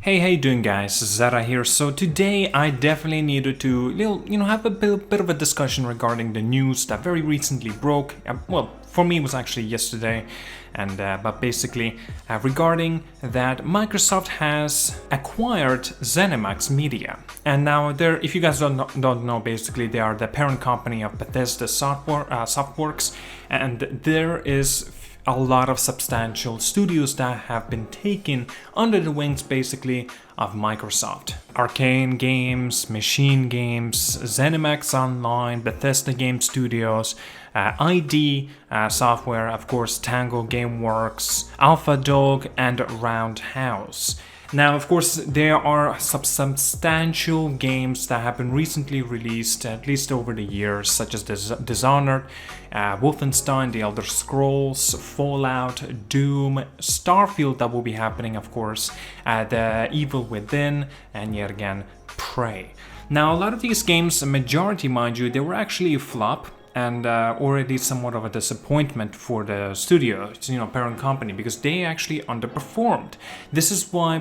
Hey, how you doing, guys? ZDEyE here. So today I definitely needed to, have a bit of a discussion regarding the news that very recently broke. Well, for me it was actually yesterday, and but basically regarding that Microsoft has acquired ZeniMax Media, and now they're, if you guys don't know, basically they are the parent company of Bethesda Softworks, and there is a lot of substantial studios that have been taken under the wings basically of Microsoft. Arcane Games, Machine Games, ZeniMax Online, Bethesda Game Studios, ID Software, of course Tango Gameworks, Alpha Dog, and Roundhouse. Now, of course, there are substantial games that have been recently released, at least over the years, such as Dishonored, Wolfenstein, The Elder Scrolls, Fallout, Doom, Starfield that will be happening, of course, The Evil Within, and yet again, Prey. Now, a lot of these games, a majority, mind you, they were actually a flop, and already somewhat of a disappointment for the studio, parent company, because they actually underperformed. This is why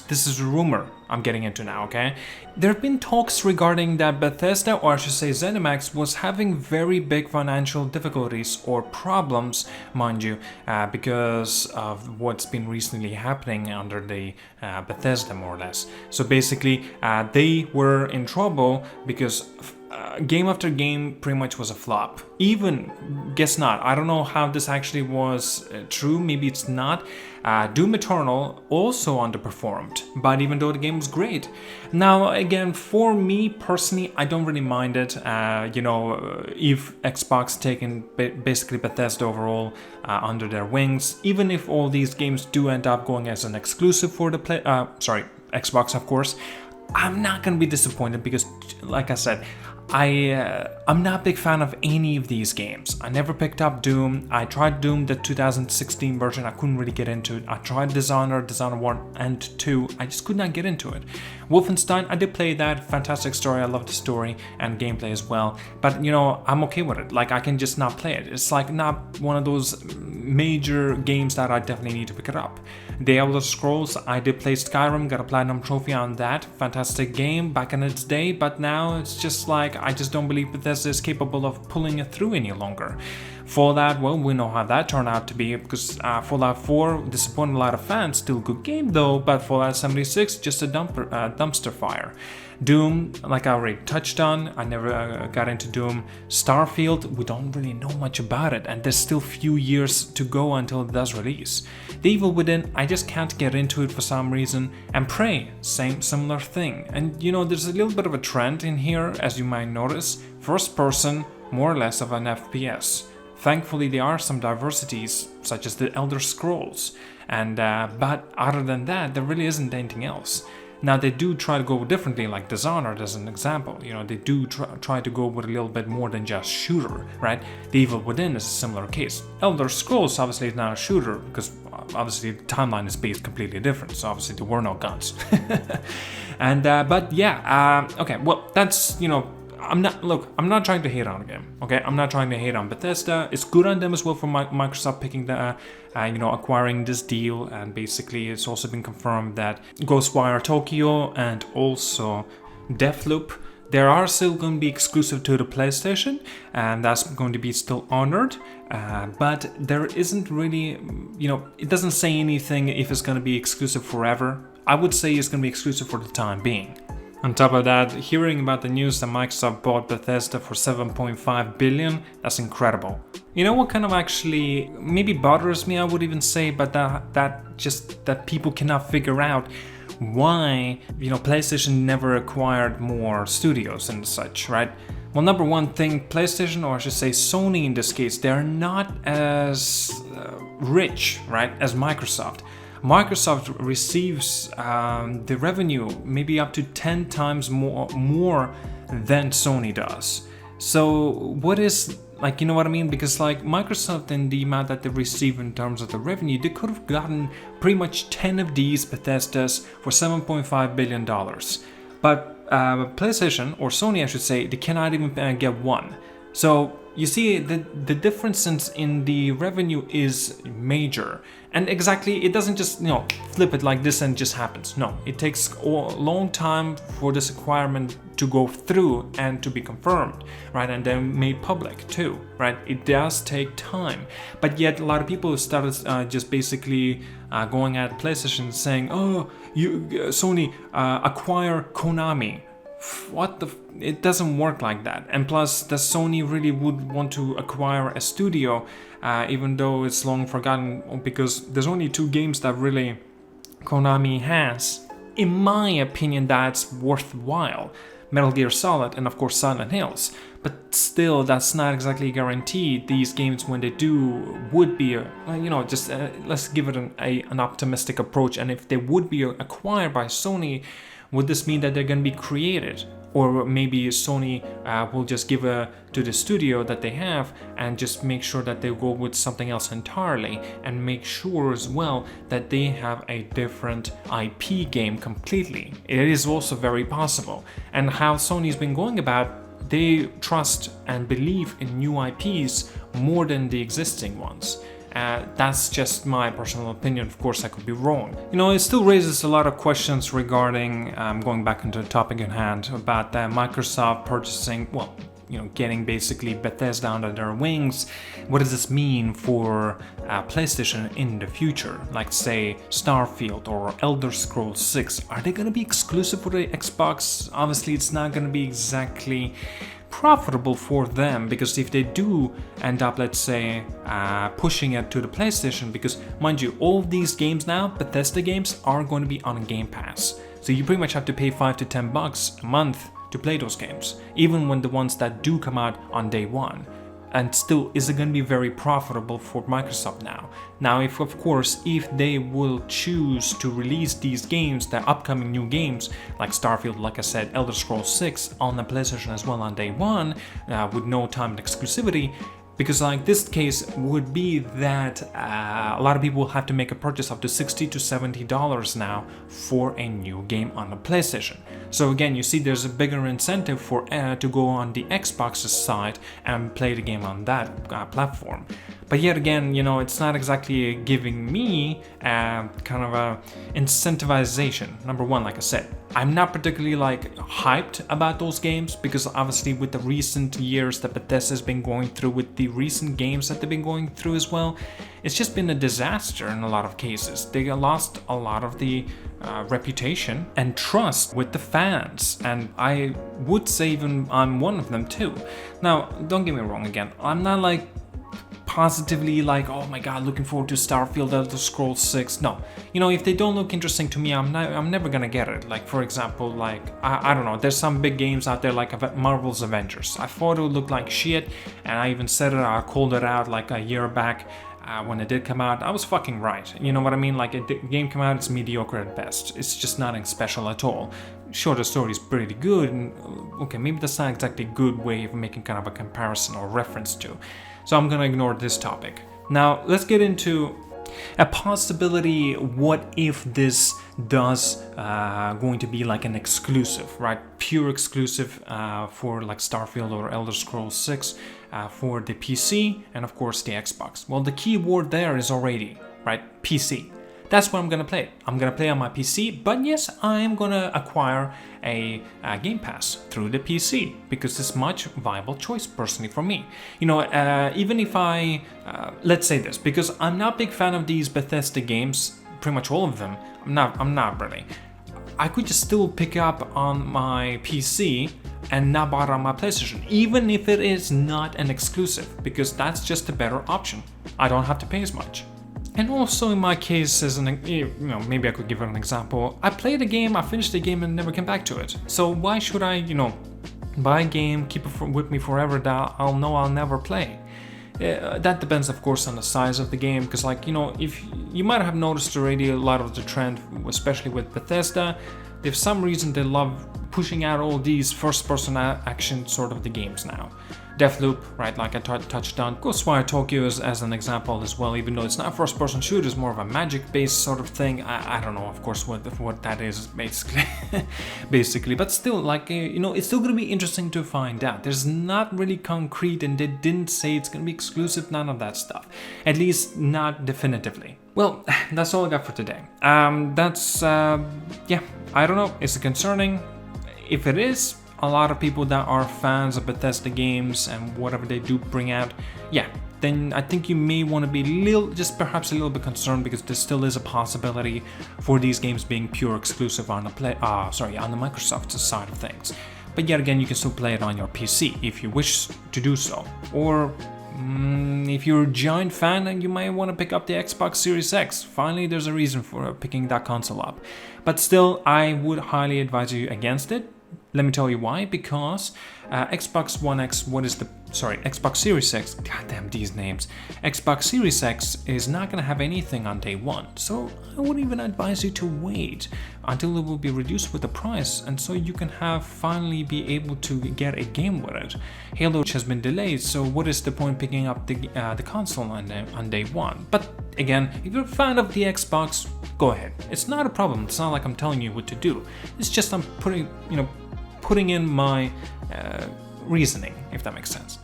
this is a rumor I'm getting into now, okay? There have been talks regarding that Bethesda, or I should say ZeniMax, was having very big financial difficulties or problems, mind you, because of what's been recently happening under the Bethesda, more or less. So basically, they were in trouble because game after game pretty much was a flop. Even, guess not, I don't know how this actually was true, maybe it's not. Doom Eternal also underperformed, but even though the game was great. Now again, for me personally, I don't really mind it, if Xbox taking basically Bethesda overall under their wings, even if all these games do end up going as an exclusive for the Xbox, of course, I'm not gonna be disappointed because, like I said, I'm not a big fan of any of these games. I never picked up Doom. I tried Doom, the 2016 version. I couldn't really get into it. I tried Dishonored 1 and 2. I just could not get into it. Wolfenstein, I did play that. Fantastic story. I love the story and gameplay as well. But, I'm okay with it. Like, I can just not play it. It's like not one of those major games that I definitely need to pick it up. The Elder Scrolls, I did play Skyrim, got a platinum trophy on that. Fantastic game back in its day, but now it's just like, I just don't believe Bethesda is capable of pulling it through any longer. Fallout, well, we know how that turned out to be, because Fallout 4 disappointed a lot of fans. Still a good game though, but Fallout 76, just a dumpster fire. Doom, like I already touched on, I never got into Doom. Starfield, we don't really know much about it, and there's still few years to go until it does release. The Evil Within, I just can't get into it for some reason. And Prey, similar thing. And there's a little bit of a trend in here, as you might notice. First person, more or less of an FPS. Thankfully, there are some diversities, such as the Elder Scrolls, and but other than that, there really isn't anything else. Now, they do try to go differently, like Dishonored as an example. They do try to go with a little bit more than just shooter, right? The Evil Within is a similar case. Elder Scrolls obviously is not a shooter, because obviously the timeline is based completely different, so obviously there were no guns. And but yeah, okay, well, that's, I'm not trying to hate on the game, okay? I'm not trying to hate on Bethesda. It's good on them as well for Microsoft picking the, acquiring this deal. And basically, it's also been confirmed that Ghostwire Tokyo and also Deathloop, they are still going to be exclusive to the PlayStation, and that's going to be still honored. But there isn't really, it doesn't say anything if it's going to be exclusive forever. I would say it's going to be exclusive for the time being. On top of that, hearing about the news that Microsoft bought Bethesda for $7.5 billion, that's incredible. You know what kind of actually maybe bothers me, I would even say, but that people cannot figure out why, PlayStation never acquired more studios and such, right? Well, number one thing, PlayStation, or I should say Sony in this case, they're not as rich, right, as Microsoft. Microsoft receives the revenue maybe up to 10 times more than Sony does. So what is, like, you know what I mean? Because like Microsoft and the amount that they receive in terms of the revenue, they could have gotten pretty much 10 of these Bethesdas for $7.5 billion. But PlayStation, or Sony I should say, they cannot even get one. So you see, the difference in the revenue is major. And exactly, it doesn't just, flip it like this and it just happens. No, it takes a long time for this acquirement to go through and to be confirmed, right? And then made public too, right? It does take time. But yet a lot of people started just basically going at PlayStation saying, oh, Sony, acquire Konami. It doesn't work like that. And plus, does Sony really would want to acquire a studio, even though it's long forgotten, because there's only 2 games that really Konami has, in my opinion, that's worthwhile. Metal Gear Solid and of course Silent Hills. But still, that's not exactly guaranteed. These games, when they do, would be let's give it an optimistic approach. And if they would be acquired by Sony, would this mean that they're going to be created? Or maybe Sony will just give to the studio that they have and just make sure that they go with something else entirely, and make sure as well that they have a different IP game completely. It is also very possible. And how Sony's been going about, they trust and believe in new IPs more than the existing ones. That's just my personal opinion. Of course, I could be wrong. It still raises a lot of questions regarding, going back into the topic at hand, about Microsoft purchasing, getting basically Bethesda under their wings. What does this mean for PlayStation in the future? Like, say, Starfield or Elder Scrolls 6. Are they going to be exclusive for the Xbox? Obviously, it's not going to be exactly profitable for them, because if they do end up, let's say, pushing it to the PlayStation, because mind you, all of these games now, Bethesda games, are going to be on Game Pass. So you pretty much have to pay $5 to $10 a month to play those games, even when the ones that do come out on day one. And still, is it going to be very profitable for Microsoft now? Now, if they will choose to release these games, the upcoming new games, like Starfield, like I said, Elder Scrolls 6 on the PlayStation as well on day one, with no timed exclusivity, because like this case would be that a lot of people will have to make a purchase up to $60 to $70 now for a new game on the PlayStation. So again, you see there's a bigger incentive for to go on the Xbox's side and play the game on that platform. But yet again, it's not exactly giving me kind of a incentivization. Number one, like I said, I'm not particularly hyped about those games, because obviously with the recent years that Bethesda's been going through, with the recent games that they've been going through as well, it's just been a disaster in a lot of cases. They lost a lot of the reputation and trust with the fans, and I would say even I'm one of them too. Now, don't get me wrong again, I'm not positively oh my god, looking forward to Starfield, Elder Scrolls 6. No, if they don't look interesting to me, I'm never gonna get it. Like, for example, I don't know, there's some big games out there like Marvel's Avengers. I thought it would look like shit, and I even said it, I called it out like a year back when it did come out. I was fucking right. You know what I mean? Like, a game came out, it's mediocre at best. It's just nothing special at all. Sure, the story is pretty good, and okay, maybe that's not exactly a good way of making kind of a comparison or reference to. So I'm gonna ignore this topic. Now, let's get into a possibility. What if this does going to be like an exclusive, right? Pure exclusive for like Starfield or Elder Scrolls 6 for the PC and of course the Xbox. Well, the key word there is already, right? PC. That's where I'm gonna play. I'm gonna play on my PC, but yes, I am gonna acquire a Game Pass through the PC, because it's much viable choice personally for me. Even if let's say this, because I'm not a big fan of these Bethesda games, pretty much all of them. I'm not really. I could just still pick up on my PC and not buy it on my PlayStation, even if it is not an exclusive, because that's just a better option. I don't have to pay as much. And also in my case, maybe I could give an example. I played a game, I finished the game and never came back to it. So why should I, buy a game, keep it with me forever that I'll know I'll never play? That depends, of course, on the size of the game, because if you might have noticed already a lot of the trend, especially with Bethesda, if for some reason they love pushing out all these first-person action sort of the games now. Deathloop, right, like I touched on. Ghostwire Tokyo is as an example as well, even though it's not first-person shooter, it's more of a magic-based sort of thing. I don't know, of course, what that is, basically. Basically, but still, like, you know, it's still gonna be interesting to find out. There's not really concrete, and they didn't say it's gonna be exclusive, none of that stuff. At least not definitively. Well, that's all I got for today. Yeah, I don't know, is it concerning? If it is, a lot of people that are fans of Bethesda games and whatever they do bring out, yeah, then I think you may want to be perhaps a little bit concerned, because there still is a possibility for these games being pure exclusive on the Microsoft side of things. But yet again, you can still play it on your PC if you wish to do so. Or if you're a giant fan, and you might want to pick up the Xbox Series X. Finally, there's a reason for picking that console up. But still, I would highly advise you against it. Let me tell you why, because Xbox Series X, goddamn these names, Xbox Series X is not going to have anything on day one, so I would even advise you to wait until it will be reduced with the price, and so you can finally be able to get a game with it. Halo, which has been delayed, so what is the point picking up the console on day one? But again, if you're a fan of the Xbox, go ahead. It's not a problem. It's not like I'm telling you what to do. It's just I'm putting in my reasoning, if that makes sense.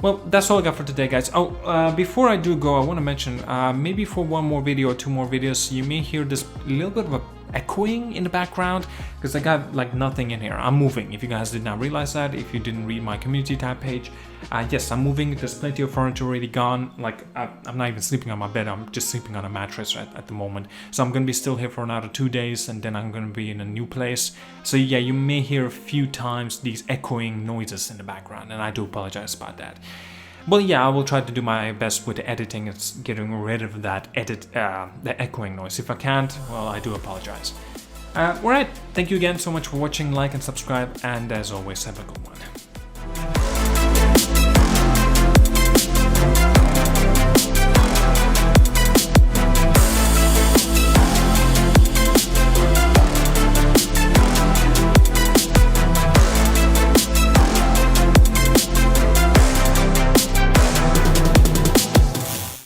Well, that's all I got for today, guys. Oh, before I do go, I want to mention, maybe for one more video or two more videos, you may hear this little bit of a echoing in the background, because I got like nothing in here. I'm moving, if you guys did not realize that, if you didn't read my community tab page. Yes, I'm moving. There's plenty of furniture already gone. Like, I'm not even sleeping on my bed, I'm just sleeping on a mattress at the moment. So I'm gonna be still here for another 2 days, and then I'm gonna be in a new place. So yeah, you may hear a few times these echoing noises in the background, and I do apologize about that. Well, yeah, I will try to do my best with the editing. It's getting rid of that the echoing noise. If I can't, well, I do apologize. Alright, thank you again so much for watching, like and subscribe, and as always, have a good one.